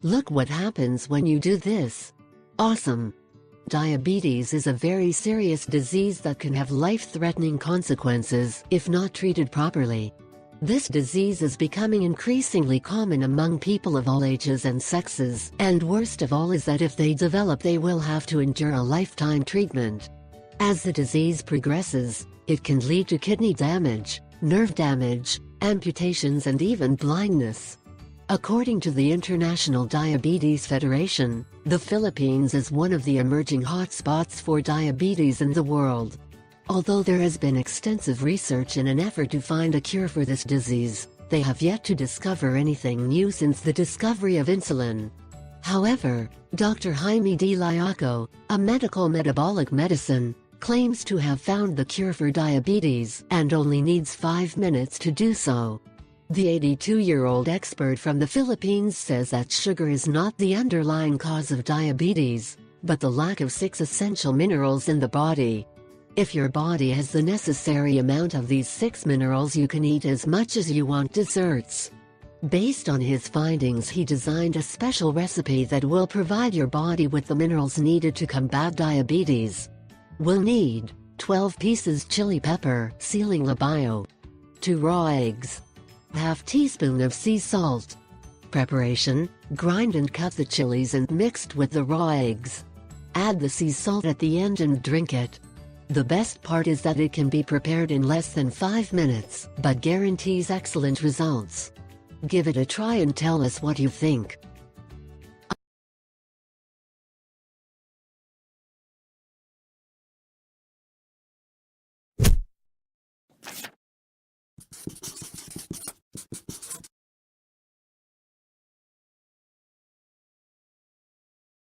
Look what happens when you do this. Awesome! Diabetes is a very serious disease that can have life-threatening consequences if not treated properly. This disease is becoming increasingly common among people of all ages and sexes, and worst of all is that if they develop they will have to endure a lifetime treatment. As the disease progresses, it can lead to kidney damage, nerve damage, amputations and even blindness. According to the International Diabetes Federation, the Philippines is one of the emerging hotspots for diabetes in the world. Although there has been extensive research in an effort to find a cure for this disease, they have yet to discover anything new since the discovery of insulin. However, Dr. Jaime D. Liaco, a medical metabolic medicine, claims to have found the cure for diabetes and only needs 5 minutes to do so. The 82-year-old expert from the Philippines says that sugar is not the underlying cause of diabetes, but the lack of 6 essential minerals in the body. If your body has the necessary amount of these 6 minerals, you can eat as much as you want desserts. Based on his findings, he designed a special recipe that will provide your body with the minerals needed to combat diabetes. We'll need 12 pieces chili pepper, Siling Labayo, 2 raw eggs, ½ teaspoon of sea salt. Preparation: grind and cut the chilies and mixed with the raw eggs. Add the sea salt at the end and drink it. The best part is that it can be prepared in less than 5 minutes, but guarantees excellent results. Give it a try and tell us what you think.